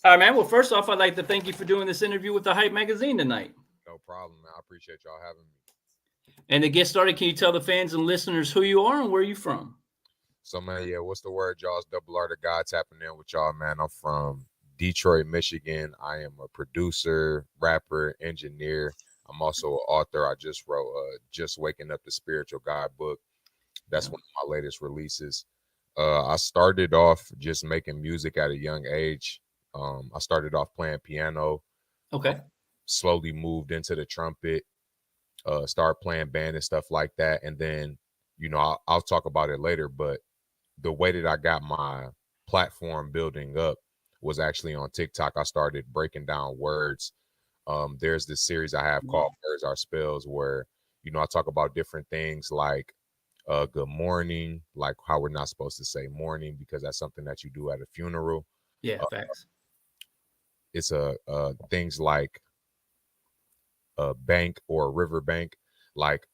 All right, man. Well, first off, I'd like to thank you for doing this interview with the Hype Magazine tonight. No problem, man. I appreciate y'all having me. And to get started, can you tell the fans and listeners who you are and where you're from? So, man, yeah, what's the word, y'all? It's Double R the God tapping in with y'all, man. I'm from Detroit, Michigan. I am a producer, rapper, engineer. I'm also an author. I just wrote Just Waking Up the Spiritual Guide book. That's one of my latest releases. I started off just making music at a young age. I started off playing piano. Okay. Slowly moved into the trumpet. Started playing band and stuff like that. And then, I'll talk about it later, but the way that I got my platform building up was actually on TikTok. I started breaking down words. There's this series I have called Words Are Spells where, I talk about different things like good morning, like how we're not supposed to say morning because that's something that you do at a funeral. Yeah, facts. It's things like a bank or a river bank. Like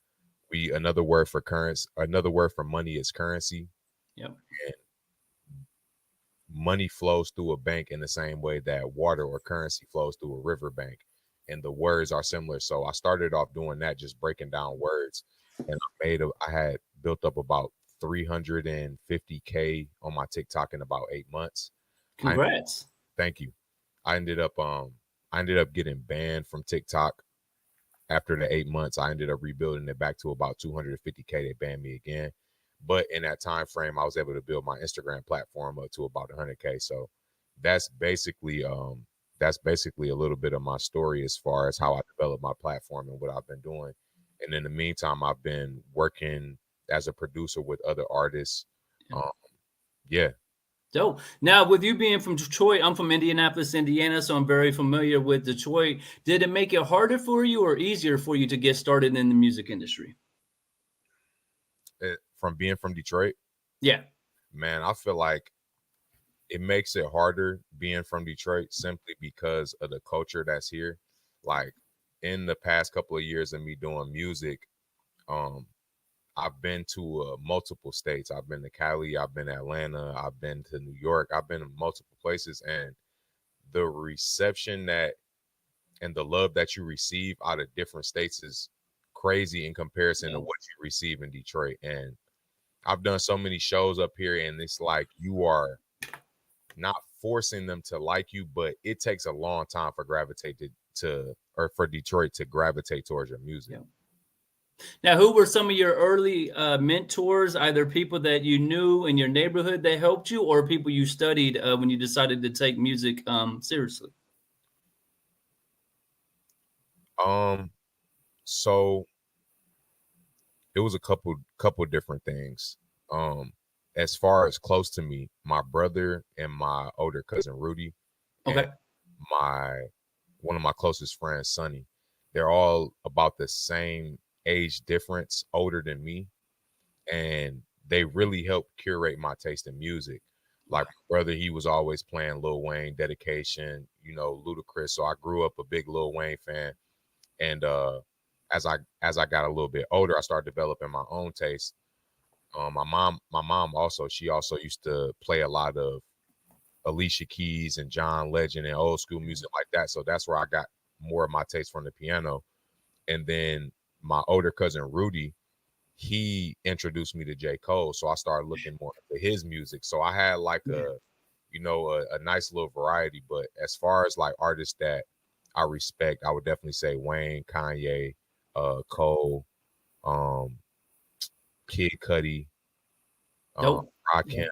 another word for currency, another word for money is currency. Yep. And money flows through a bank in the same way that water or currency flows through a river bank. And the words are similar. So I started off doing that, just breaking down words. And I had built up about 350K on my TikTok in about 8 months. Congrats. Thank you. I ended up getting banned from TikTok after the 8 months. I ended up rebuilding it back to about 250K. They banned me again. But in that time frame, I was able to build my Instagram platform up to about 100K. So that's basically a little bit of my story as far as how I developed my platform and what I've been doing. And in the meantime, I've been working as a producer with other artists. Yeah. Dope. Now, with you being from Detroit, I'm from Indianapolis, Indiana, so I'm very familiar with Detroit. Did it make it harder for you or easier for you to get started in the music industry? From being from Detroit? Yeah. Man, I feel like it makes it harder being from Detroit simply because of the culture that's here. Like in the past couple of years of me doing music, I've been to multiple states. I've been to Cali, I've been to Atlanta, I've been to New York, I've been to multiple places, and the reception and the love that you receive out of different states is crazy in comparison to what you receive in Detroit. And I've done so many shows up here, and it's like you are not forcing them to like you, but it takes a long time for Detroit to gravitate towards your music. Yeah. Now, who were some of your early mentors, either people that you knew in your neighborhood that helped you or people you studied when you decided to take music seriously? So it was a couple different things. As far as close to me, my brother and my older cousin Rudy, okay, and one of my closest friends, Sonny, they're all about the same age difference, older than me, and they really helped curate my taste in music. Like my brother, he was always playing Lil Wayne, Dedication, Ludacris. So I grew up a big Lil Wayne fan, and as I got a little bit older, I started developing my own taste. My mom also, she also used to play a lot of Alicia Keys and John Legend and old school music like that. So that's where I got more of my taste from the piano. And then my older cousin Rudy, he introduced me to J. Cole. So I started looking more into his music. So I had like a nice little variety. But as far as like artists that I respect, I would definitely say Wayne, Kanye, Cole, Kid Cudi, Rakim.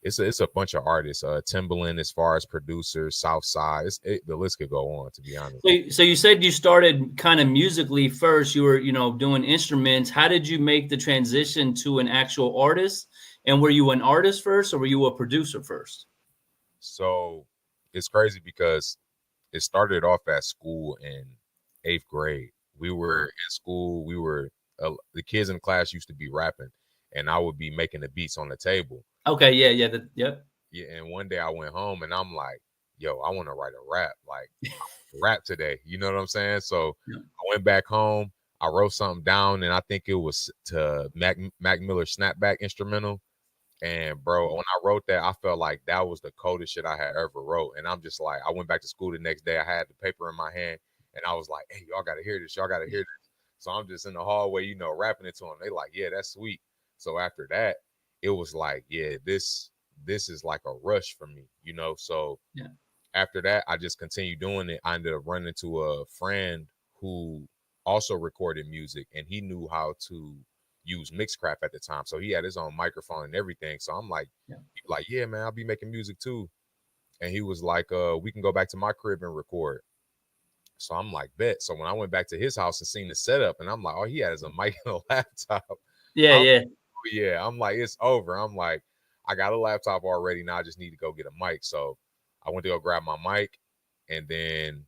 It's a bunch of artists. Timbaland, as far as producers, Southside, the list could go on. To be honest. So you said you started kind of musically first. You were doing instruments. How did you make the transition to an actual artist? And were you an artist first, or were you a producer first? So it's crazy because it started off at school in 8th grade. We were in school. We were the kids in class used to be rapping, and I would be making the beats on the table. Okay, yeah. Yeah, and one day I went home and I'm like, yo, I want to write a rap, like rap today. You know what I'm saying? So I went back home, I wrote something down, and I think it was to Mac Miller Snapback instrumental. And bro, when I wrote that, I felt like that was the coldest shit I had ever wrote. And I'm just like, I went back to school the next day. I had the paper in my hand, and I was like, "Hey, y'all gotta hear this. Y'all gotta hear this." So I'm just in the hallway, rapping it to them. They like, "Yeah, that's sweet." So after that, it was like, "Yeah, this is like a rush for me." So Yeah. after that, I just continued doing it. I ended up running into a friend who also recorded music, and he knew how to use Mixcraft at the time. So he had his own microphone and everything. So I'm like, Yeah. he was like, "Yeah, man, I'll be making music too." And he was like, "We can go back to my crib and record." So I'm like, bet. So when I went back to his house and seen the setup, and I'm like, all he had is a mic and a laptop. Yeah. I'm Yeah. yeah, I'm like, it's over. I'm like, I got a laptop already. Now I just need to go get a mic. So I went to go grab my mic. And then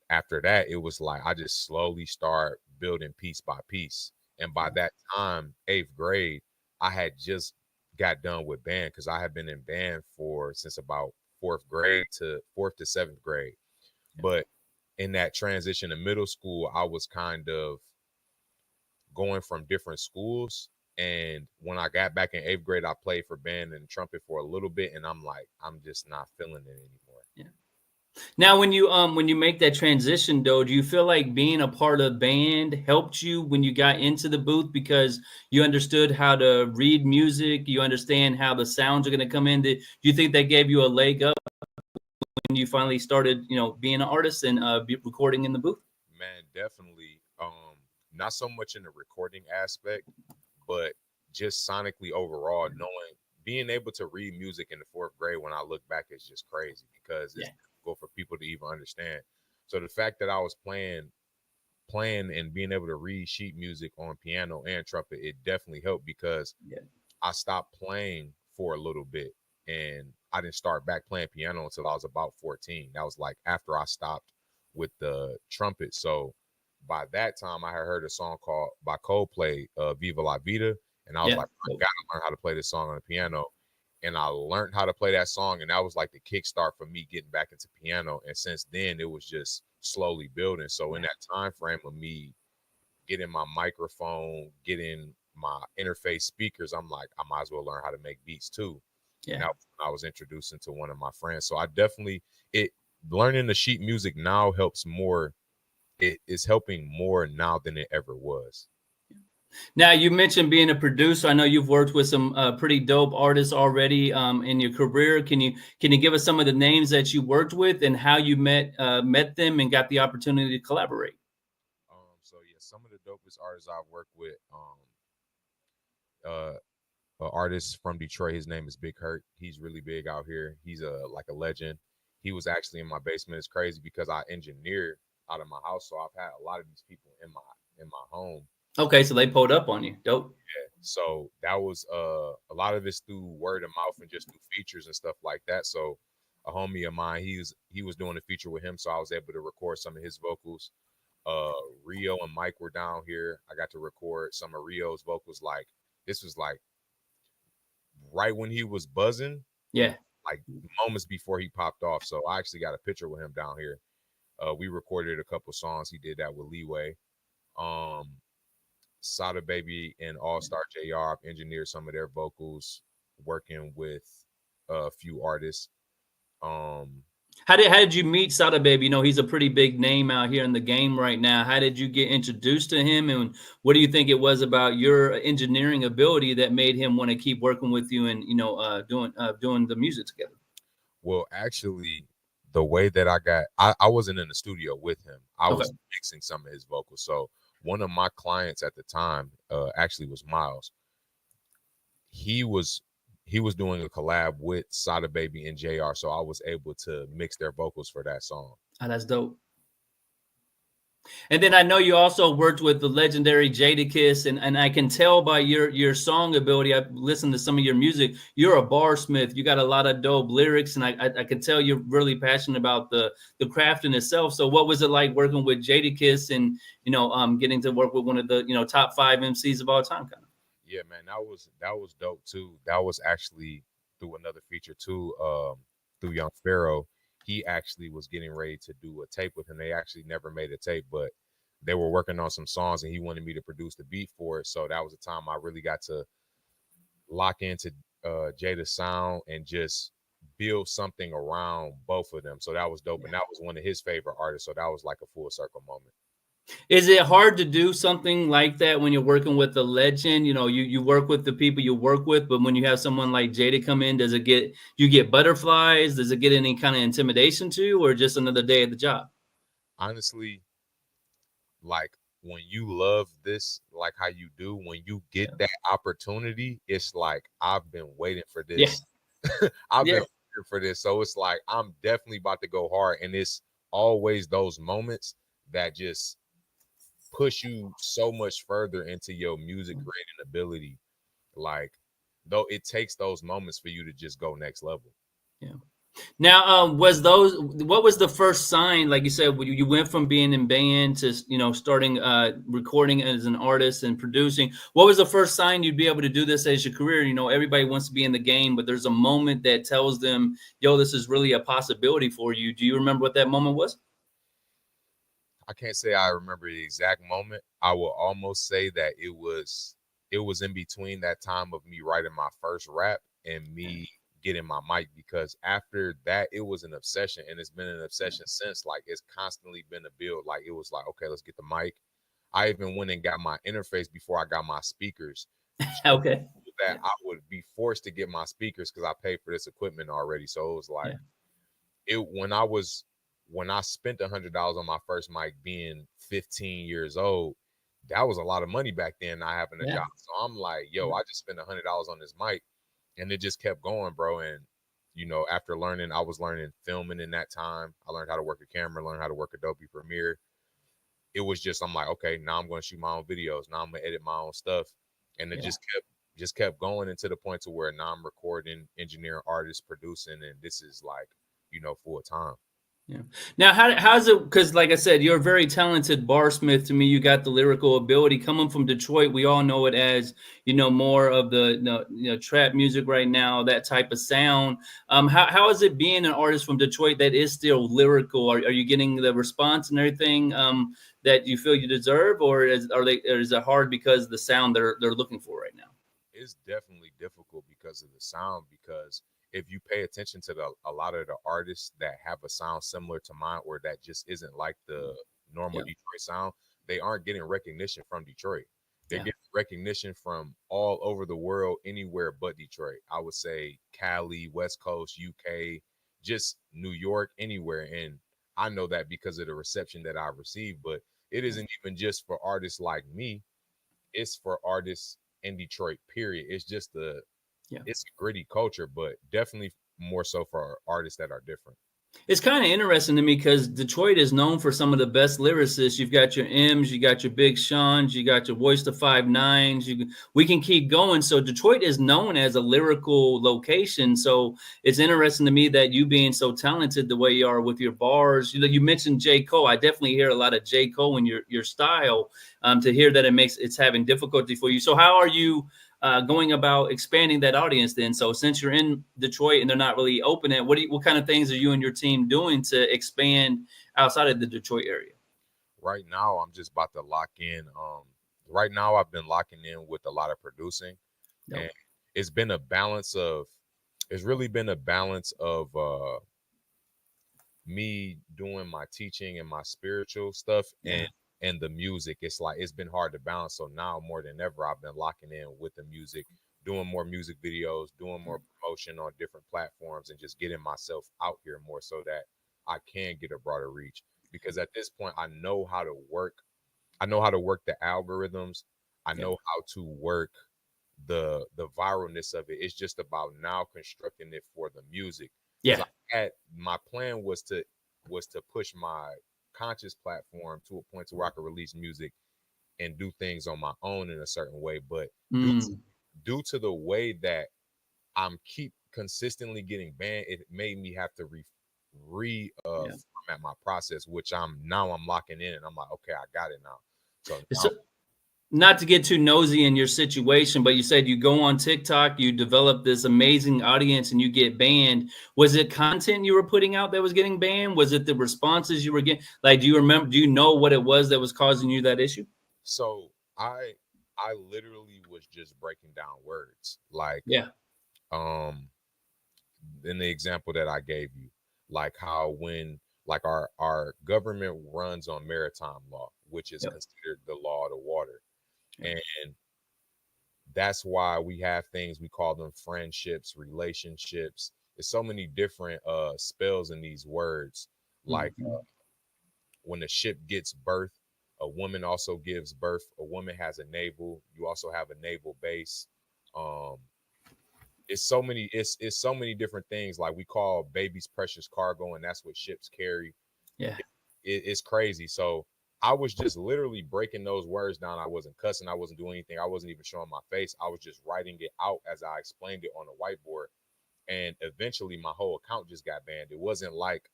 after that, it was like I just slowly start building piece by piece. And by that time, 8th grade, I had just got done with band because I had been in band for since about 4th to 7th grade. But in that transition to middle school, I was kind of going from different schools. And when I got back in 8th grade, I played for band and trumpet for a little bit. And I'm like, I'm just not feeling it anymore. Yeah. Now, when you make that transition, though, do you feel like being a part of band helped you when you got into the booth because you understood how to read music, you understand how the sounds are going to come in? Do you think that gave you a leg up when you finally started, being an artist and recording in the booth? Man, definitely. Not so much in the recording aspect, but just sonically overall, knowing being able to read music in the 4th grade when I look back is just crazy because it's Yeah, difficult for people to even understand. So the fact that I was playing and being able to read sheet music on piano and trumpet, it definitely helped because yeah, I stopped playing for a little bit and I didn't start back playing piano until I was about 14. That was like after I stopped with the trumpet. So by that time, I had heard a song called by Coldplay, Viva La Vida. And I was yeah. like, I gotta learn how to play this song on the piano. And I learned how to play that song. And that was like the kickstart for me getting back into piano. And since then, it was just slowly building. So in that time frame of me getting my microphone, getting my interface speakers, I'm like, I might as well learn how to make beats too. And Yeah. that was when I was introducing to one of my friends. So I definitely it learning the sheet music now helps more. It is helping more now than it ever was. Now, you mentioned being a producer. I know you've worked with some pretty dope artists already in your career. Can you give us some of the names that you worked with and how you met them and got the opportunity to collaborate? So yeah, some of the dopest artists I've worked with, uh an artist from Detroit. His name is Big Hurt. He's really big out here. He's a legend. He was actually in my basement. It's crazy because I engineered out of my house, so I've had a lot of these people in my home. Okay, so they pulled up on you. Dope. So that was a lot of it's through word of mouth and just through features and stuff like that. So a homie of mine, he was doing a feature with him, so I was able to record some of his vocals. Uh, Rio and Mike were down here. I got to record some of Rio's vocals. Like this was like right when he was buzzing, Yeah. like moments before he popped off. So I actually got a picture with him down here. We recorded a couple songs. He did that with Leeway. Um, Sadababy and All Star JR engineered some of their vocals, working with a few artists. Um, How did you meet Sadababy? He's a pretty big name out here in the game right now. How did you get introduced to him, and what do you think it was about your engineering ability that made him want to keep working with you and doing the music together? well, actually, the way that I wasn't in the studio with him. I Okay. was mixing some of his vocals. So one of my clients at the time actually was Miles. he was he was doing a collab with Sadababy and JR, so I was able to mix their vocals for that song. Oh, that's dope. And then I know you also worked with the legendary JadaKiss, and I can tell by your song ability. I've listened to some of your music. You're a barsmith. You got a lot of dope lyrics, and I can tell you're really passionate about the craft in itself. So, what was it like working with JadaKiss and getting to work with one of the top 5 MCs of all time, kind of? Yeah, man, that was dope too. That was actually through another feature too, through Young Pharaoh. He actually was getting ready to do a tape with him. They actually never made a tape, but they were working on some songs and he wanted me to produce the beat for it. So that was the time I really got to lock into Jada sound and just build something around both of them. So that was dope. And that was one of his favorite artists. So that was like a full circle moment. Is it hard to do something like that when you're working with a legend? You know, you work with the people you work with, but when you have someone like Jada come in, does it get you get butterflies? Does it get any kind of intimidation to you, or just another day at the job? Honestly, like when you love this, like how you do, when you get that opportunity, it's like I've been waiting for Yeah, this. I've been yeah, waiting for this. So it's like I'm definitely about to go hard. And it's always those moments that just push you so much further into your music creating ability. Like, though it takes those moments for you to just go next level. yeah. Now, was those what was the first sign? Like you said, when you went from being in band to starting recording as an artist and producing. What was the first sign you'd be able to do this as your career? You know, everybody wants to be in the game, but there's a moment that tells them, "Yo, this is really a possibility for you." Do you remember what that moment was? I can't say I remember the exact moment. I will almost say that it was in between that time of me writing my first rap and Yeah, me getting my mic, because after that it was an obsession, and it's been an yeah. obsession since. Like, it's constantly been a build. Like, it was like, okay, let's get the mic. I even went and got my interface before I got my speakers, so Okay. that Yeah, I would be forced to get my speakers because I paid for this equipment already. So it was like, yeah, it when I spent $100 on my first mic being 15 years old, that was a lot of money back then, not having a yeah, job. So I'm like, yo, yeah, I just spent $100 on this mic, and it just kept going, bro. And after learning, I was learning filming in that time. I learned how to work a camera, learned how to work Adobe Premiere. It was just, I'm like, okay, now I'm going to shoot my own videos. Now I'm gonna edit my own stuff, and it yeah. just kept going into the point to where now I'm recording, engineering, artist, producing, and this is like, full time. Yeah. Now, how's it? Because, like I said, you're a very talented barsmith. To me, you got the lyrical ability. Coming from Detroit, we all know it as more of the trap music right now, that type of sound. How is it being an artist from Detroit that is still lyrical? Are you getting the response and everything that you feel you deserve, or is it hard because of the sound they're looking for right now? It's definitely difficult because of the sound. Because if you pay attention to a lot of the artists that have a sound similar to mine, or that just isn't like the normal Yeah, Detroit sound, they aren't getting recognition from Detroit. They're yeah, getting recognition from all over the world, anywhere but Detroit. I would say Cali, West Coast, UK, just New York, anywhere. And I know that because of the reception that I've received. But it yeah, isn't even just for artists like me, it's for artists in Detroit, period. yeah. It's a gritty culture, but definitely more so for artists that are different. It's kind of interesting to me because Detroit is known for some of the best lyricists. You've got your M's, you got your Big Sean's, you got your Voice to 5 9s. We can keep going. So Detroit is known as a lyrical location. So it's interesting to me that you being so talented the way you are with your bars. You mentioned J. Cole. I definitely hear a lot of J. Cole in your style. To hear that it's having difficulty for you. So how are you? Going about expanding that audience then? So since you're in Detroit and they're not really open it, what kind of things are you and your team doing to expand outside of the Detroit area? Right now, I'm just about to lock in. Right now, I've been locking in with a lot of producing, and Dope. it's been a balance of, it's really been a balance of me doing my teaching and my spiritual stuff, Yeah. and the music. It's like it's been hard to balance. So now more than ever, I've been locking in with the music, doing more music videos, doing more promotion on different platforms, and just getting myself out here more so that I can get a broader reach. Because at this point, I know how to work. I know how to work the algorithms. I Yeah. know how to work the viralness of it. It's just about now constructing it for the music. Because Yeah. I had, my plan was to push my conscious platform to a point to where I could release music and do things on my own in a certain way. But due to, Mm, due to the way that I'm keep consistently getting banned, it made me have to yeah. format my process, which I'm locking in, and I'm like, okay, I got it now. So now, So not to get too nosy in your situation, but you said you go on TikTok, you develop this amazing audience, and you get banned. Was it content you were putting out that was getting banned? Was it the responses you were getting? Like, do you remember? Do you know what it was that was causing you that issue? so I literally was just breaking down words. Like, Yeah. in the example that I gave you, like how when like our government runs on maritime law, which is Yep. considered the law of the water. Yep. And that's why we have things, we call them friendships, relationships. There's so many different spells in these words. Like Mhm. when a ship gets birth, a woman also gives birth. A woman has a navel. You also have a naval base. Um, it's so many different things. Like we call babies precious cargo, and that's what ships carry. Yeah. It's crazy. So I was just literally breaking those words down. I wasn't cussing. I wasn't doing anything. I wasn't even showing my face. I was just writing it out as I explained it on a whiteboard. And eventually my whole account just got banned. It wasn't like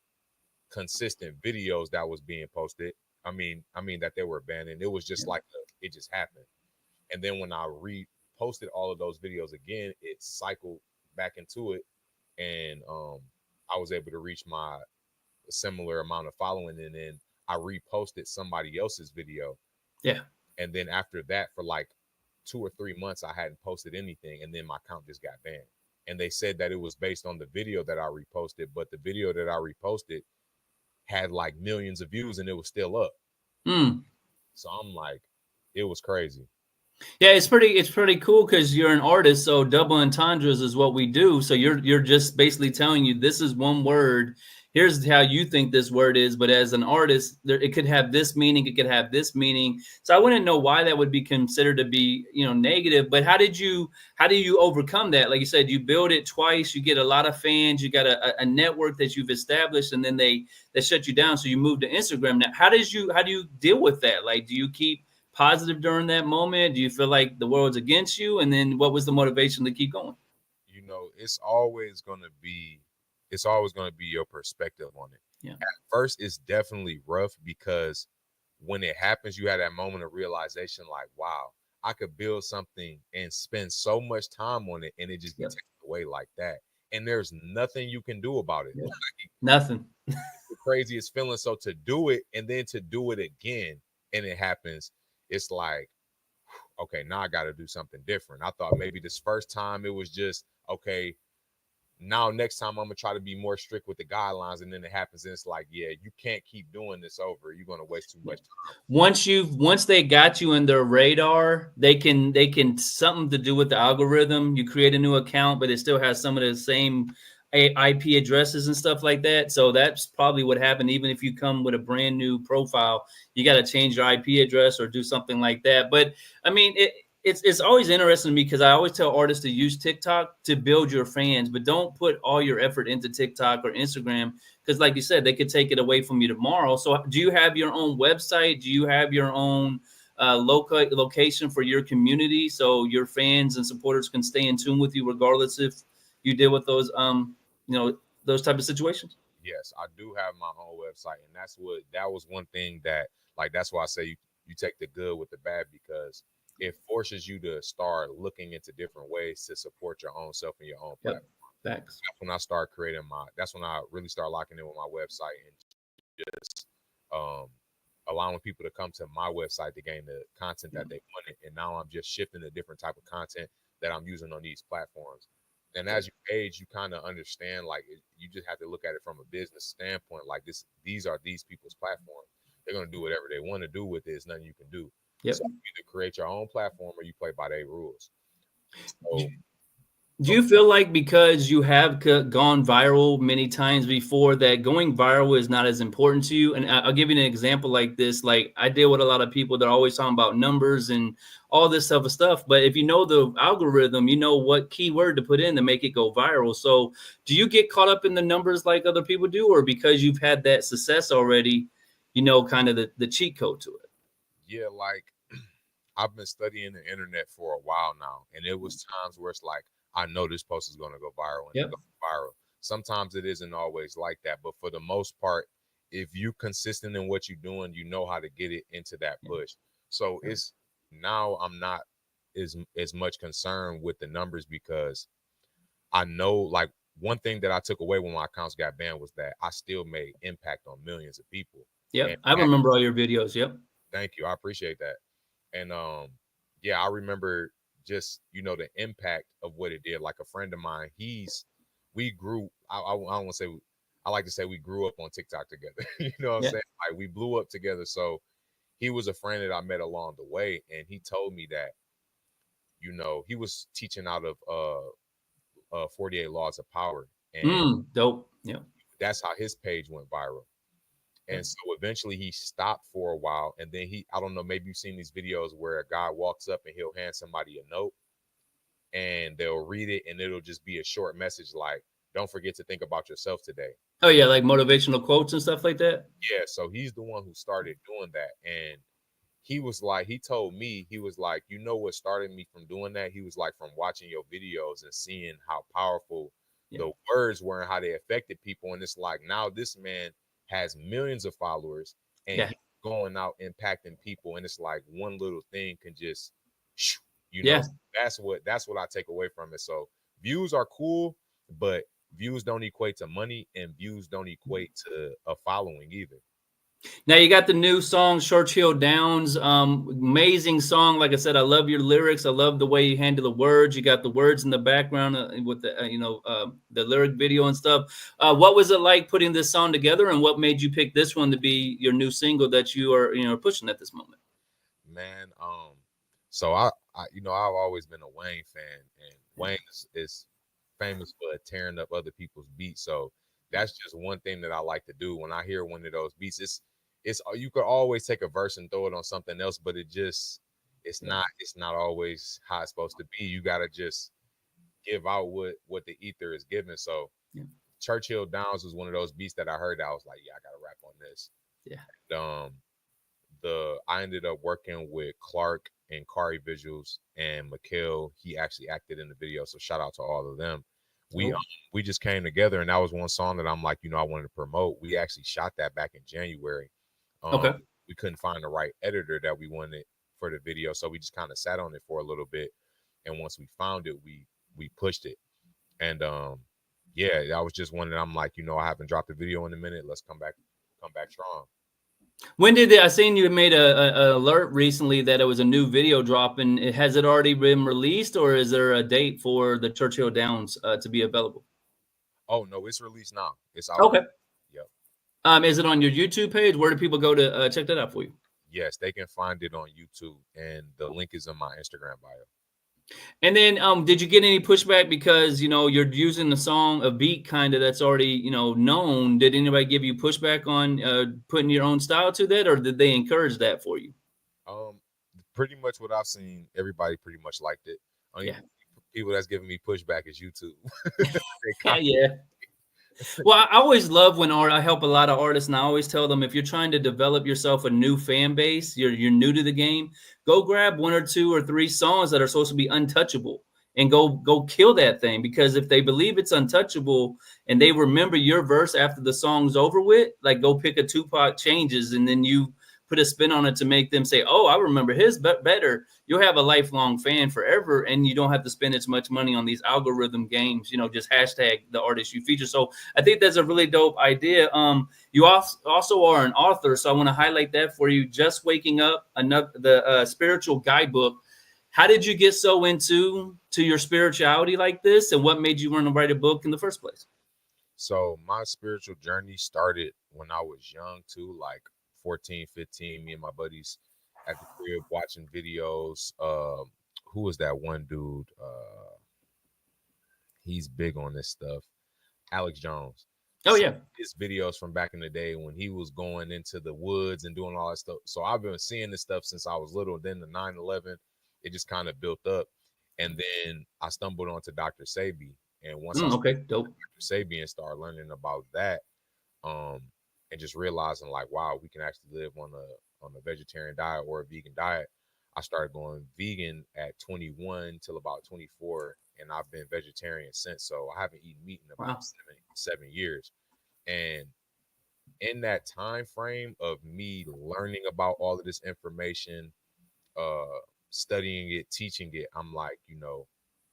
consistent videos that was being posted. I mean that they were banning. It was just Yeah. like it just happened. And then when I reposted all of those videos again, it cycled back into it, and I was able to reach my similar amount of following. And then I reposted somebody else's video, Yeah. and then after that, for like 2 or 3 months, I hadn't posted anything, and then my account just got banned. And they said that it was based on the video that I reposted, but the video that I reposted had like millions of views, and it was still up. Mm. So I'm like, it was crazy. Yeah, it's pretty cool because you're an artist, so double entendres is what we do. So you're just basically telling you this is one word. Here's how you think this word is, but as an artist, it could have this meaning, it could have this meaning. So I wouldn't know why that would be considered to be, negative. But how do you overcome that? Like you said, you build it twice, you get a lot of fans, you got a network that you've established, and then they shut you down. So you move to Instagram now. How do you deal with that? Like, do you keep positive during that moment? Do you feel like the world's against you? And then what was the motivation to keep going? It's always going to be your perspective on it. Yeah. At first, it's definitely rough because when it happens, you have that moment of realization, like, wow, I could build something and spend so much time on it, and it just be Yeah. taken away like that. And there's nothing you can do about it. Yeah. Nothing. The craziest feeling. So to do it and then to do it again, and it happens, it's like, okay, now I got to do something different. I thought maybe this first time it was just okay. Now next time I'm gonna try to be more strict with the guidelines, and then it happens, and it's like, yeah, you can't keep doing this over. You're gonna waste too much time. Once they got you in their radar, they can something to do with the algorithm. You create a new account, but it still has some of the same IP addresses and stuff like that. So that's probably what happened. Even if you come with a brand new profile, you got to change your IP address or do something like that. But I mean, it's always interesting to me because I always tell artists to use TikTok to build your fans, but don't put all your effort into TikTok or Instagram because, like you said, they could take it away from you tomorrow. So, do you have your own website? Do you have your own location for your community so your fans and supporters can stay in tune with you, regardless if you deal with those type of situations? Yes, I do have my own website, and that was one thing that, like, that's why I say you take the good with the bad, because it forces you to start looking into different ways to support your own self and your own Yep. platform. Thanks. That's when I really start locking in with my website and just um allowing people to come to my website to gain the content that they wanted. And now I'm just shifting the different type of content that I'm using on these platforms. And as you age, you kind of understand, like, you just have to look at it from a business standpoint. Like, these are these people's platforms. They're gonna do whatever they want to do with it. There's nothing you can do. Yep. So you either create your own platform or you play by their rules. So, Do you feel like because you have gone viral many times before that going viral is not as important to you? And I'll give you an example like this. Like I deal with a lot of people that are always talking about numbers and all this type of stuff. But if you know the algorithm, you know what keyword to put in to make it go viral. So do you get caught up in the numbers like other people do? Or because you've had that success already, you know, kind of the cheat code to it? yeah, like, I've been studying the internet for a while now, and it was times where it's like, I know this post is going to go viral, and it Yep. goes viral. Sometimes it isn't always like that, but for the most part, if you consistent in what you're doing, you know how to get it into that push. So it's now I'm not as much concerned with the numbers, because I know, like, one thing that I took away when my accounts got banned was that I still made impact on millions of people. And Yep. I remember all your videos. Yep. thank you, I appreciate that. And yeah, I remember just, you know, the impact of what it did. Like a friend of mine, we grew, I don't want to say, I like to say we grew up on TikTok together. You know what I'm Yeah. saying? Like we blew up together. So he was a friend that I met along the way. And he told me that, you know, he was teaching out of 48 Laws of Power. And Dope. Yeah. that's how his page went viral. Yeah. And so eventually he stopped for a while. And then I don't know, maybe you've seen these videos where a guy walks up and he'll hand somebody a note and they'll read it and it'll just be a short message like, don't forget to think about yourself today. Oh yeah, like motivational quotes and stuff like that. Yeah. So he's the one who started doing that. And he was like, he told me, he was like, you know what started me from doing that? He was like, from watching your videos and seeing how powerful Yeah. the words were and how they affected people. And it's like, now this man has millions of followers and Yeah. he's going out impacting people. And it's like one little thing can just, you know, Yeah. that's what I take away from it. So views are cool, but views don't equate to money and views don't equate to a following either. Now you got the new song Churchill Downs. Amazing song. Like I said, I love your lyrics. I love the way you handle the words. You got the words in the background with the the lyric video and stuff. What was it like putting this song together, and what made you pick this one to be your new single that you are pushing at this moment? Man, so I've always been a Wayne fan, and Yeah. Wayne is famous for tearing up other people's beats. So that's just one thing that I like to do when I hear one of those beats. It's you could always take a verse and throw it on something else, but Yeah. it's not always how it's supposed to be. You gotta just give out what the ether is giving. So Yeah. Churchill Downs was one of those beats that I heard that I was like, yeah, I gotta rap on this. Yeah. I ended up working with Clark and Kari Visuals and Mikhail. He actually acted in the video, so shout out to all of them. We Oh. we just came together, and that was one song that I'm like, I wanted to promote. We actually shot that back in January. Um, Okay. we couldn't find the right editor that we wanted for the video, so we just kind of sat on it for a little bit, and once we found it, we pushed it. And yeah, that was just one that I'm like, I haven't dropped a video in a minute. Let's come back strong. When did I seen you made a alert recently that it was a new video drop, and has it already been released, or is there a date for the Churchill Downs to be available? Oh no, it's released now. It's out. Okay. Yep. Is it on your YouTube page? Where do people go to check that out for you? Yes, they can find it on YouTube, and the link is in my Instagram bio. And then, did you get any pushback because you're using the song, a beat kind of that's already known? Did anybody give you pushback on putting your own style to that, or did they encourage that for you? Um, Pretty much what I've seen, everybody pretty much liked it. Only Yeah. people that's giving me pushback is YouTube. They Yeah, copy. yeah. Well, I always love when I help a lot of artists, and I always tell them if you're trying to develop yourself a new fan base, you're new to the game, go grab one or two or three songs that are supposed to be untouchable and go kill that thing. Because if they believe it's untouchable and they remember your verse after the song's over with, like go pick a Tupac Changes and then you put a spin on it to make them say, "Oh, I remember his better." You'll have a lifelong fan forever, and you don't have to spend as much money on these algorithm games. Just hashtag the artist you feature. So I think that's a really dope idea. You also are an author, so I want to highlight that for you. Just Waking Up, the spiritual guidebook. How did you get so into your spirituality like this, and what made you want to write a book in the first place? So my spiritual journey started when I was young too, like 14, 15. Me and my buddies at the crib watching videos. Who was that one dude? He's big on this stuff. Alex Jones. Oh yeah, His videos from back in the day when he was going into the woods and doing all that stuff. So I've been seeing this stuff since I was little. Then the 9/11, it just kind of built up. And then I stumbled onto Dr. Sabi. And once I okay, dope. Dr. Sabi and started learning about that, um, and just realizing like, wow, we can actually live on a vegetarian diet or a vegan diet. I started going vegan at 21 till about 24, and I've been vegetarian since. So I haven't eaten meat in about Wow. 7 years. And in that time frame of me learning about all of this information, uh, studying it, teaching it, I'm like,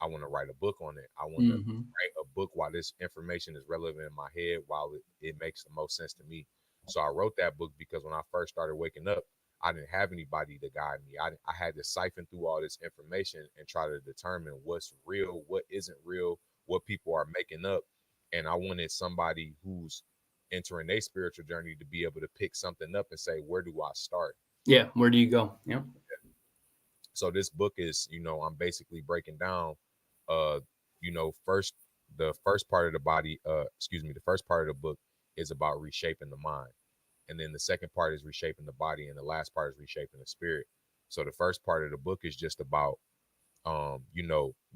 I want to write a book on it. I want to Hmm. write a book while this information is relevant in my head, while it makes the most sense to me. So I wrote that book because when I first started waking up, I didn't have anybody to guide me. I had to siphon through all this information and try to determine what's real, what isn't real, what people are making up. And I wanted somebody who's entering a spiritual journey to be able to pick something up and say, where do I start? Yeah. Where do you go? Yeah. So this book is, I'm basically breaking down, uh, first the first part of the body, the first part of the book is about reshaping the mind. And then the second part is reshaping the body, and the last part is reshaping the spirit. So the first part of the book is just about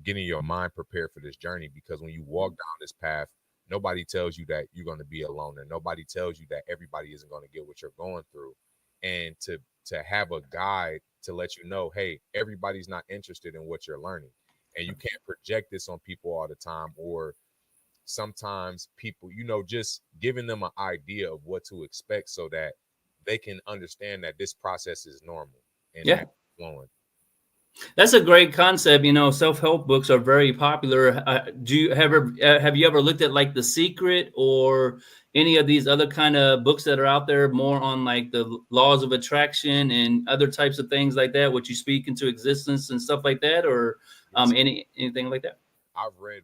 getting your mind prepared for this journey, because when you walk down this path, nobody tells you that you're going to be alone, and nobody tells you that everybody isn't going to get what you're going through. And to have a guide to let you know, hey, everybody's not interested in what you're learning, and you can't project this on people all the time. Or sometimes people, just giving them an idea of what to expect so that they can understand that this process is normal and Yeah. that it's flowing. That's a great concept. You know, self-help books are very popular. Have you ever looked at like The Secret or any of these other kind of books that are out there more on like the laws of attraction and other types of things like that, which you speak into existence and stuff like that, or Yes, anything like that? I've read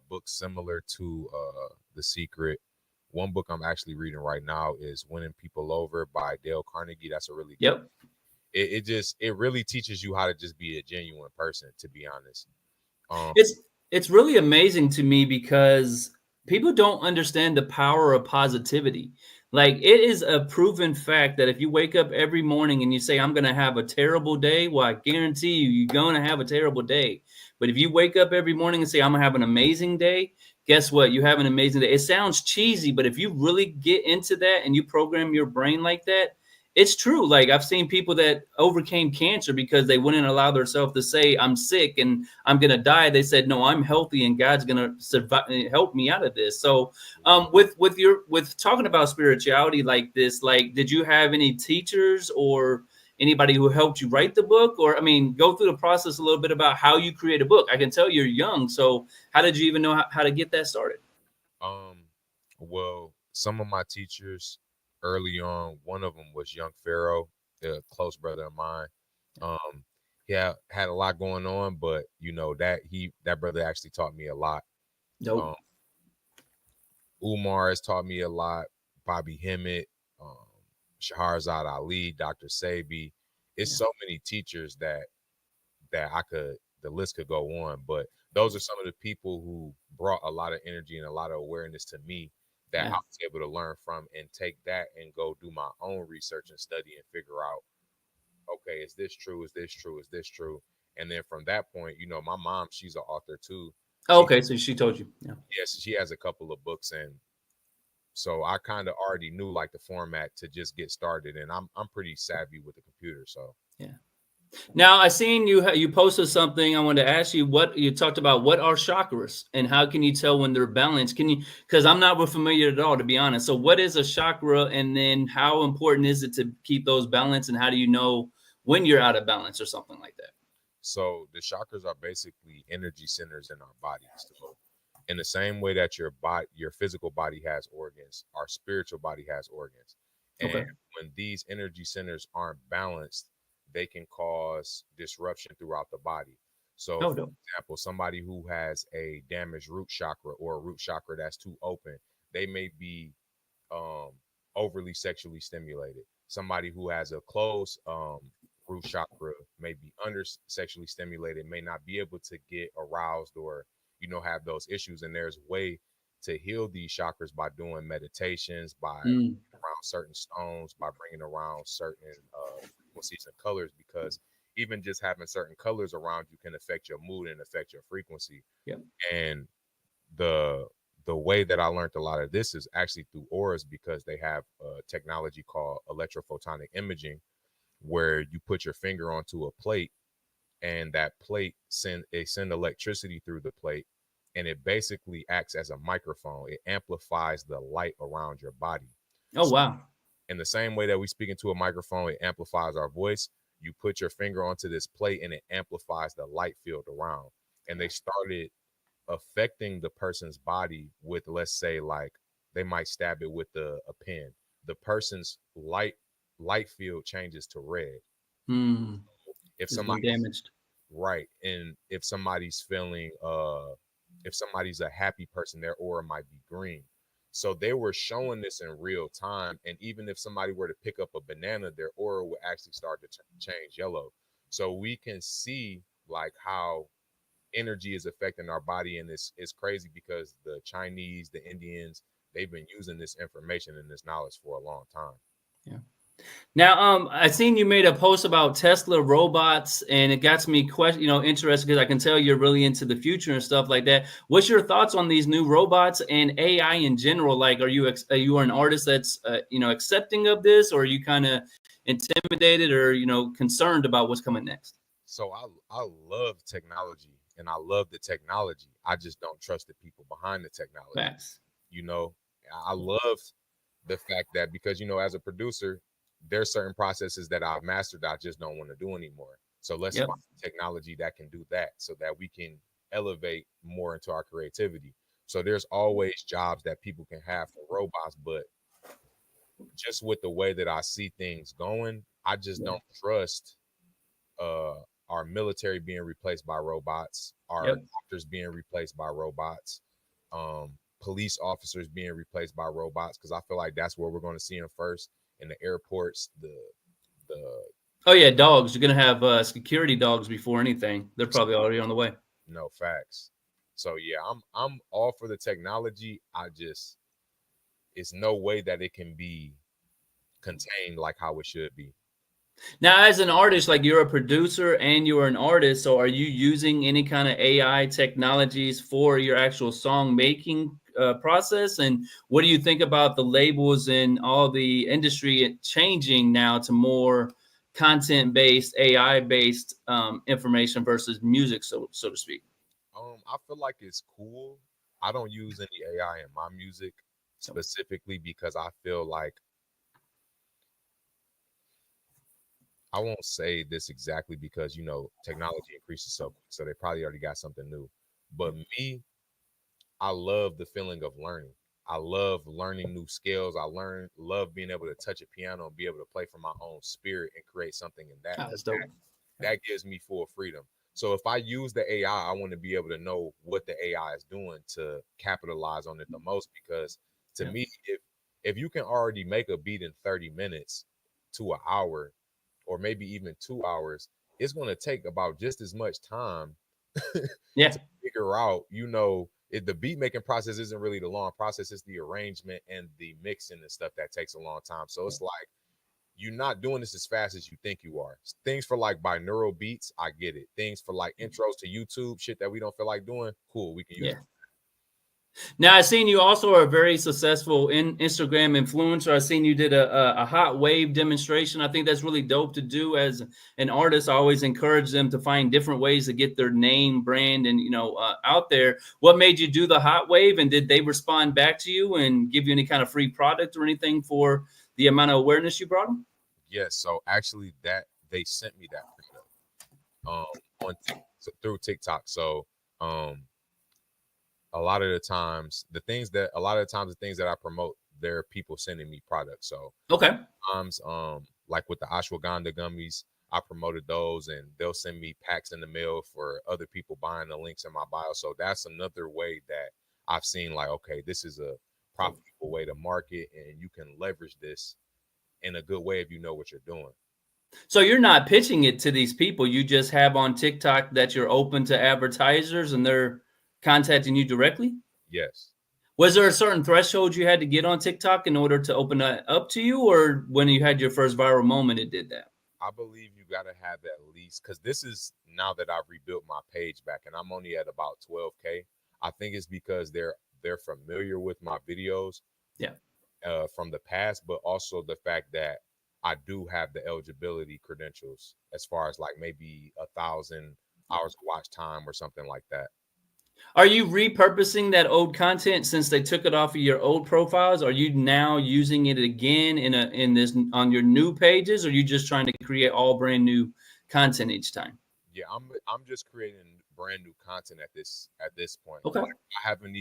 books similar to The Secret. One book I'm actually reading right now is Winning People Over by Dale Carnegie. That's a really good. Yep. It really teaches you how to just be a genuine person, to be honest. Um, It's really amazing to me because people don't understand the power of positivity. Like it is a proven fact that if you wake up every morning and you say I'm going to have a terrible day, well I guarantee you you're going to have a terrible day. But if you wake up every morning and say I'm going to have an amazing day, guess what? You have an amazing day. It sounds cheesy, but if you really get into that and you program your brain like that, it's true. Like I've seen people that overcame cancer because they wouldn't allow themselves to say I'm sick and I'm gonna die. They said no, I'm healthy and God's gonna survive, help me out of this. So, with talking about spirituality like this, like did you have any teachers or anybody who helped you write the book, or I mean, go through the process a little bit about how you create a book? I can tell you're young, so how did you even know how to get that started? um, well, some of my teachers early on, one of them was Young Pharaoh, a close brother of mine. Um, he had a lot going on, but that brother actually taught me a lot. Nope. Um, Umar has taught me a lot. Bobby Hemmett, um, Shahrazad Ali, Dr. Sabi. It's Yeah. so many teachers that the list could go on. But those are some of the people who brought a lot of energy and a lot of awareness to me that I Yeah. was able to learn from and take that and go do my own research and study and figure out, okay, is this true? Is this true? Is this true? And then from that point, my mom, she's an author too. Oh, She okay, so she told you. Yeah. Yes, she has a couple of books, and so I kind of already knew like the format to just get started, and I'm pretty savvy with the computer, so. Yeah. Now I seen you posted something. I wanted to ask you what you talked about. What are chakras and how can you tell when they're balanced? Can you? Because I'm not familiar at all, to be honest. So what is a chakra, and then how important is it to keep those balanced, and how do you know when you're out of balance or something like that? So the chakras are basically energy centers in our bodies. So in the same way that your physical body has organs, our spiritual body has organs. And Okay. when these energy centers aren't balanced, they can cause disruption throughout the body. So Oh for no. example, somebody who has a damaged root chakra or a root chakra that's too open, they may be um, overly sexually stimulated. Somebody who has a closed root chakra may be under sexually stimulated, may not be able to get aroused or have those issues. And there's a way to heal these chakras by doing meditations, by Mm, around certain stones, by bringing around certain frequencies and colors, because even just having certain colors around you can affect your mood and affect your frequency. yeah. And the the way that I learned a lot of this is actually through auras, because they have a technology called electrophotonic imaging, where you put your finger onto a plate, and that plate send electricity through the plate, and it basically acts as a microphone. It amplifies the light around your body. Oh So wow. in the same way that we speak into a microphone, it amplifies our voice. You put your finger onto this plate and it amplifies the light field around. And they started affecting the person's body with, let's say, like they might stab it with a pen. The person's light light field changes to red. Hmm. If It's been somebody's damaged. right, and if somebody's feeling if somebody's a happy person, their aura might be green. So they were showing this in real time, and even if somebody were to pick up a banana, their aura would actually start to change yellow. So we can see like how energy is affecting our body, and it's crazy because the Chinese, the Indians, they've been using this information and this knowledge for a long time. Yeah. Now, I seen you made a post about Tesla robots, and it got me interested because I can tell you're really into the future and stuff like that. What's your thoughts on these new robots and AI in general? Like, are you an artist that's accepting of this, or are you kind of intimidated or concerned about what's coming next? So I love technology and I love the technology. I just don't trust the people behind the technology. Facts. You know, I love the fact that because as a producer, there's certain processes that I've mastered that I just don't want to do anymore. So let's Yep. find technology that can do that so that we can elevate more into our creativity. So there's always jobs that people can have for robots, but just with the way that I see things going, I just Yeah. don't trust uh our military being replaced by robots, our Yep. doctors being replaced by robots, police officers being replaced by robots, because I feel like that's where we're going to see them first in the airports, the Oh yeah, dogs. You're gonna have security dogs before anything. They're probably already on the way. facts. So yeah, I'm all for the technology. I just it's no way that it can be contained like how it should be. Now, as an artist, like you're a producer and you're an artist, so are you using any kind of AI technologies for your actual song making process? And what do you think about the labels and all the industry changing now to more content based, AI based information versus music, so to speak? I feel like it's cool. I don't use any AI in my music specifically because I feel like I won't say this exactly because technology increases so quick, so they probably already got something new. But me, I love the feeling of learning. I love learning new skills. Love being able to touch a piano and be able to play from my own spirit and create something in that, Ah, because that's dope. that gives me full freedom. So if I use the AI, I want to be able to know what the AI is doing to capitalize on it the most. Because to Yeah. me, if you can already make a beat in 30 minutes to an hour, or maybe even 2 hours, it's going to take about just as much time Yeah. to figure out, the beat making process isn't really the long process. It's the arrangement and the mixing and stuff that takes a long time. So it's like, you're not doing this as fast as you think you are. Things for like binaural beats, I get it. Things for like intros to YouTube, shit that we don't feel like doing, cool, we can use Yeah. it. Now I seen you also are a very successful Instagram influencer. I seen you did a hot wave demonstration. I think that's really dope to do as an artist. I always encourage them to find different ways to get their name, brand, and out there. What made you do the hot wave, and did they respond back to you and give you any kind of free product or anything for the amount of awareness you brought them? Yes, so actually that they sent me that product on through TikTok. So um a lot of the times the things that I promote, there are people sending me products. So Okay. times like with the ashwagandha gummies, I promoted those and they'll send me packs in the mail for other people buying the links in my bio. So that's another way that I've seen like, okay, this is a profitable way to market and you can leverage this in a good way if you know what you're doing. So you're not pitching it to these people. You just have on TikTok that you're open to advertisers and they're contacting you directly? Yes. Was there a certain threshold you had to get on TikTok in order to open that up to you, or when you had your first viral moment, it did that? I believe you got to have at least, because this is now that I've rebuilt my page back and I'm only at about 12K. I think it's because they're familiar with my videos Yeah. from the past, but also the fact that I do have the eligibility credentials as far as like maybe 1,000 hours of watch time or something like that. Are you repurposing that old content since they took it off of your old profiles? Are you now using it again in this on your new pages, or are you just trying to create all brand new content each time? Yeah, I'm just creating brand new content at this point. Okay. Like I haven't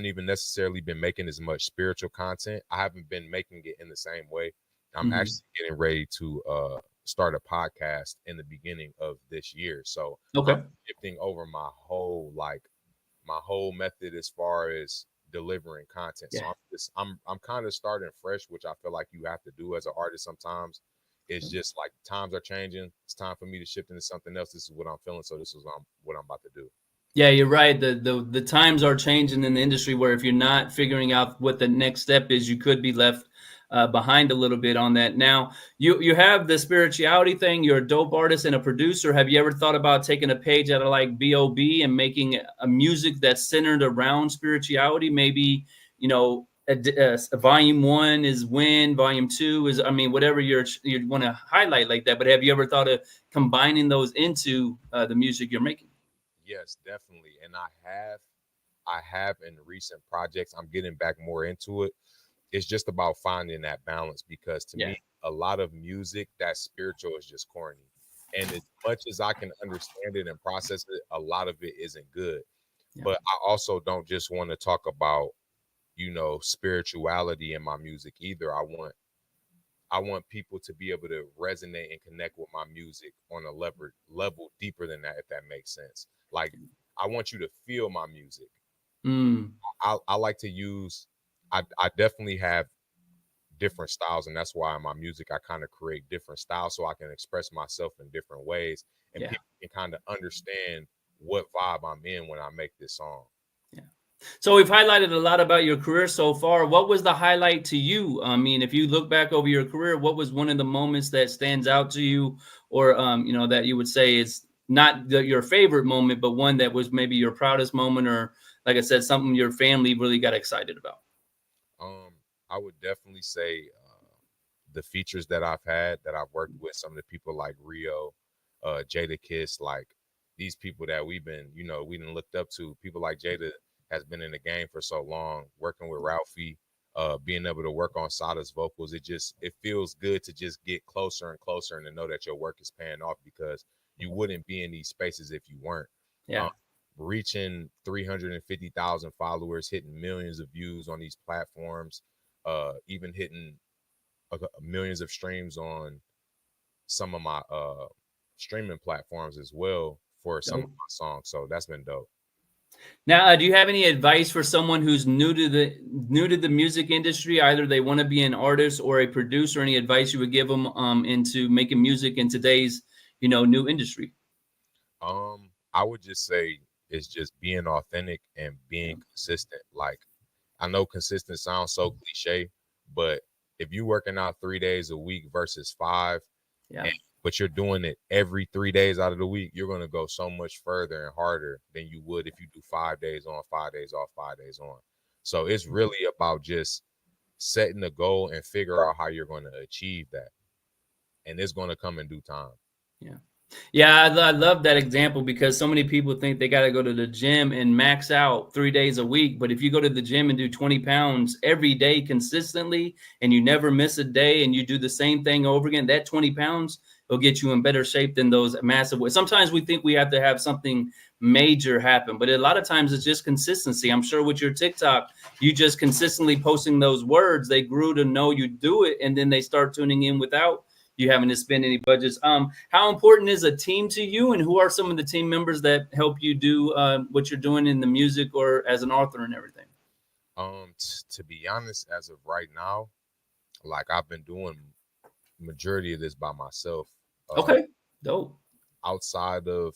even necessarily been making as much spiritual content. I haven't been making it in the same way. I'm actually getting ready to start a podcast in the beginning of this year. So I'm Okay. shifting over my whole method as far as delivering content. So Yeah. I'm kind of starting fresh, which I feel like you have to do as an artist sometimes. It's just like times are changing. It's time for me to shift into something else. This is what I'm feeling. So this is what I'm about to do. Yeah, you're right. The times are changing in the industry where if you're not figuring out what the next step is, you could be left behind a little bit on that. Now, you have the spirituality thing. You're a dope artist and a producer. Have you ever thought about taking a page out of like B.O.B. and making a music that's centered around spirituality? Maybe, a volume 1 is when, volume 2 is, I mean, whatever you want to highlight like that. But have you ever thought of combining those into the music you're making? Yes, definitely. And I have in recent projects, I'm getting back more into it. It's just about finding that balance because to Yeah. me, a lot of music that's spiritual is just corny. And as much as I can understand it and process it, a lot of it isn't good. Yeah. But I also don't just want to talk about, spirituality in my music either. I want people to be able to resonate and connect with my music on a level deeper than that, if that makes sense. Like I want you to feel my music. Mm, I like to use I definitely have different styles, and that's why in my music I kind of create different styles so I can express myself in different ways and yeah. people can kind of understand what vibe I'm in when I make this song. Yeah. So we've highlighted a lot about your career so far. What was the highlight to you? I mean, if you look back over your career, what was one of the moments that stands out to you, or that you would say is not your favorite moment, but one that was maybe your proudest moment, or like I said, something your family really got excited about? Um, I would definitely say the features that I've had that I've worked with some of the people like Rio, JadaKiss, like these people that we done looked up to. People like Jada has been in the game for so long, working with Ralphie, being able to work on Sada's vocals. It feels good to just get closer and closer and to know that your work is paying off because you wouldn't be in these spaces if you weren't. Yeah. Um, Reaching 350,000 followers, hitting millions of views on these platforms, even hitting millions of streams on some of my streaming platforms as well for some of Dope. my songs. So that's been dope. Now, do you have any advice for someone who's new to the music industry? Either they want to be an artist or a producer. Any advice you would give them into making music in today's new industry? I would just say it's just being authentic and Yeah. being consistent. Like I know consistent sounds so cliche, but if you're working out 3 days a week versus five, Yeah. and but you're doing it every 3 days out of the week, you're gonna go so much further and harder than you would if you do 5 days on, 5 days off, 5 days on. So it's really about just setting a goal and figure out how you're going to achieve that. And it's going to come in due time. Yeah. Yeah, I love that example because so many people think they got to go to the gym and max out 3 days a week. But if you go to the gym and do 20 pounds every day consistently and you never miss a day and you do the same thing over again, that 20 pounds will get you in better shape than those massive weights. Sometimes we think we have to have something major happen, but a lot of times it's just consistency. I'm sure with your TikTok, you just consistently posting those words, they grew to know you do it, and then they start tuning in without you having to spend any budgets. How important is a team to you, and who are some of the team members that help you do what you're doing in the music or as an author and everything? To be honest, as of right now, like I've been doing majority of this by myself. Uh, Okay, dope. Outside of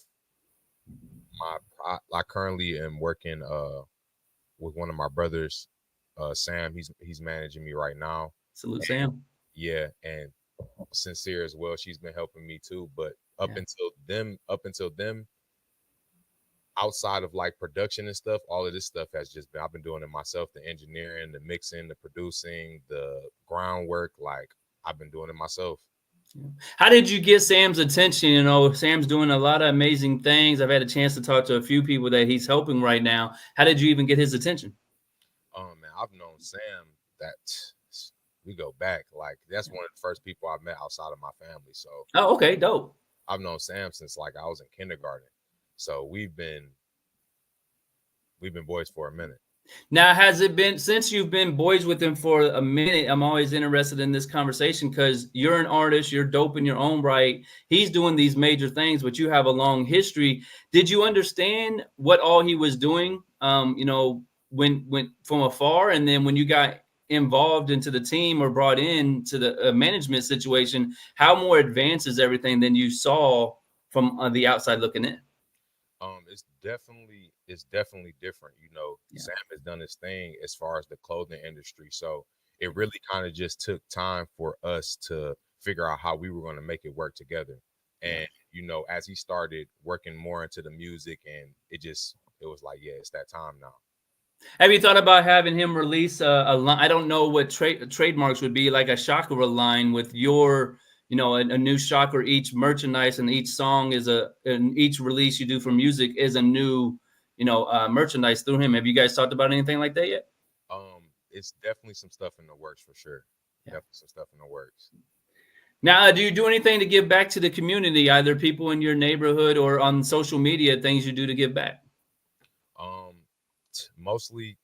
I currently am working with one of my brothers, Sam. He's managing me right now. Salute, And Sam. yeah, and Sincere as well. She's been helping me too. But Yeah. up until them, outside of like production and stuff, all of this stuff has just been I've been doing it myself. The engineering, the mixing, the producing, the groundwork. Like I've been doing it myself. Yeah. How did you get Sam's attention? Sam's doing a lot of amazing things. I've had a chance to talk to a few people that he's helping right now. How did you even get his attention? Man, I've known Sam that we go back. Like that's one of the first people I met outside of my family. So Oh, okay, dope. I've known Sam since like I was in kindergarten. So we've been boys for a minute. Now, has it been since you've been boys with him for a minute? I'm always interested in this conversation because you're an artist, you're dope in your own right. He's doing these major things, but you have a long history. Did you understand what all he was doing? When from afar, and then when you got involved into the team or brought in to the management situation, how more advanced is everything than you saw from the outside looking in? It's definitely different. You know, Yeah, Sam has done his thing as far as the clothing industry. So it really kind of just took time for us to figure out how we were going to make it work together. yeah. And, you know, as he started working more into the music and it was like, yeah, it's that time now. Have you thought about having him release a line? I don't know what trademarks would be, like a chakra line with your, a new chakra. Each merchandise and each song and each release you do for music is a new, merchandise through him. Have you guys talked about anything like that yet? It's definitely some stuff in the works for sure. Yeah. Definitely some stuff in the works. Now, do you do anything to give back to the community, either people in your neighborhood or on social media, things you do to give back? Um, mostly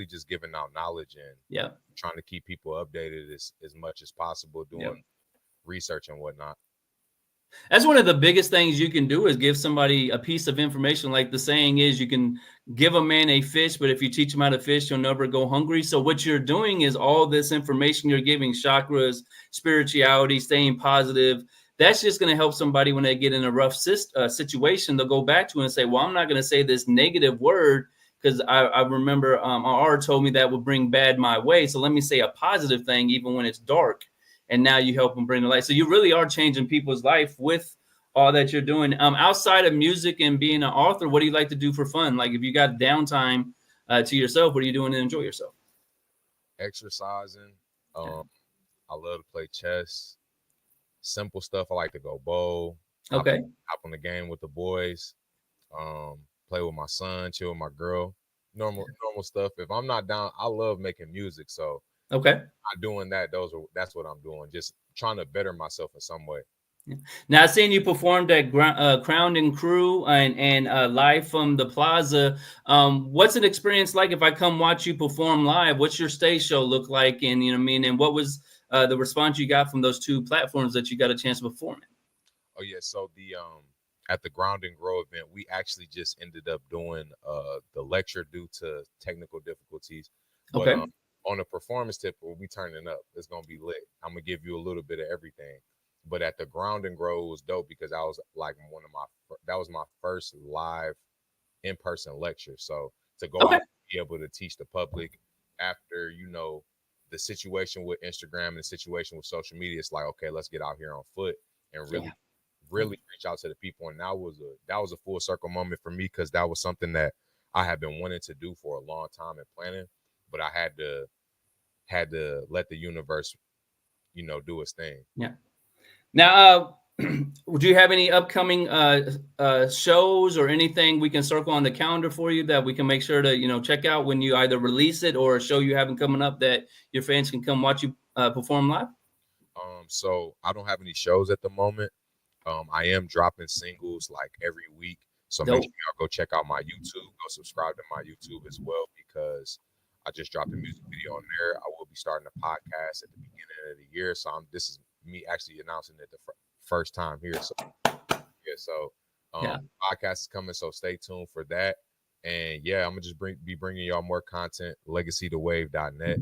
just giving out knowledge and Yeah. trying to keep people updated as much as possible, Yeah. doing research and whatnot. That's one of the biggest things you can do is give somebody a piece of information. Like the saying is, you can give a man a fish, but if you teach him how to fish, he'll never go hungry. So what you're doing is all this information you're giving, chakras, spirituality, staying positive. That's just going to help somebody when they get in a rough situation. They'll go back to it and say, well, I'm not going to say this negative word because I remember our told me that would bring bad my way. So let me say a positive thing, even when it's dark, and now you help them bring the light. So you really are changing people's life with all that you're doing. Outside of music and being an author, what do you like to do for fun? Like if you got downtime to yourself, what are you doing to enjoy yourself? Exercising. Yeah. Um, I love to play chess. Simple stuff. I like to go bowl. Hop, Okay. hop on the game with the boys. Um, Play with my son. Chill with my girl. Normal stuff. If I'm not down, I love making music. So Okay. not doing that. That's what I'm doing. Just trying to better myself in some way. Yeah. Now, seeing you performed at Crown and Crew and live from the Plaza, what's an experience like if I come watch you perform live? What's your stage show look like? And you know what I mean? And what was the response you got from those two platforms that you got a chance to perform in? Oh yeah, so the at the Ground and Grow event, we actually just ended up doing the lecture due to technical difficulties. But Okay. on a performance tip, we'll be turning up. It's gonna be lit. I'm gonna give you a little bit of everything. But at the Ground and Grow was dope because I was like that was my first live in-person lecture. So to go Okay. out and be able to teach the public after, you know, the situation with Instagram and the situation with social media, it's like, okay, let's get out here on foot and Yeah. really reach out to the people. And that was a full circle moment for me because that was something that I had been wanting to do for a long time and planning, but I had to let the universe, you know, do its thing. Yeah. Now, do you have any upcoming shows or anything we can circle on the calendar for you that we can make sure to check out when you either release it or a show you having coming up that your fans can come watch you perform live? So I don't have any shows at the moment. I am dropping singles like every week. So make sure Dope. y'all go check out my YouTube. Go subscribe to my YouTube as well because I just dropped a music video on there. I will be starting a podcast at the beginning of the year. So this is me actually announcing it the first time here. So yeah, so Yeah. podcast is coming. So stay tuned for that. And yeah, I'm gonna just be bringing y'all more content. LegacyToWave.net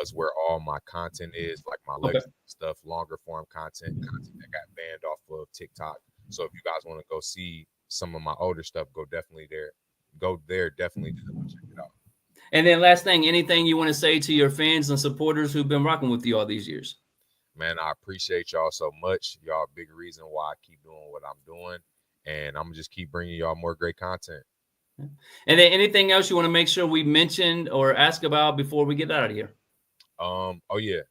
is where all my content is, like my Okay. legacy stuff, longer form content that got banned off of TikTok. So if you guys want to go see some of my older stuff, go definitely there. Go there, definitely check it out. And then last thing, anything you want to say to your fans and supporters who've been rocking with you all these years? Man, I appreciate y'all so much. Y'all a big reason why I keep doing what I'm doing. And I'm gonna just keep bringing y'all more great content. And then anything else you want to make sure we mentioned or ask about before we get out of here? Oh yeah,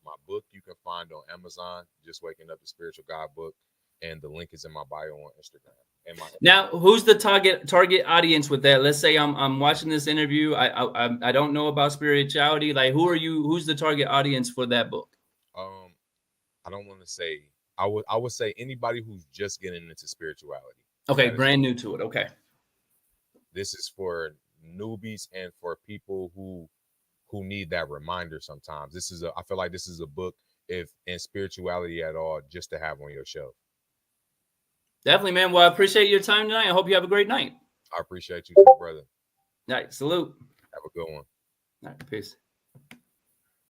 my book you can find on Amazon, Just Waking Up, the Spiritual God book, and the link is in my bio on Instagram. And Now, who's the target audience with that? Let's say I'm watching this interview. I don't know about spirituality. Like, who are you? Who's the target audience for that book? um I don't want to say I would say anybody who's just getting into spirituality. Okay, That is brand new to it. Okay. This is for newbies and for people who need that reminder sometimes. I feel like this is a book, if in spirituality at all, just to have on your shelf. Definitely, man. Well, I appreciate your time tonight. I hope you have a great night. I appreciate you too, brother. All right. Salute. Have a good one. All right. Peace.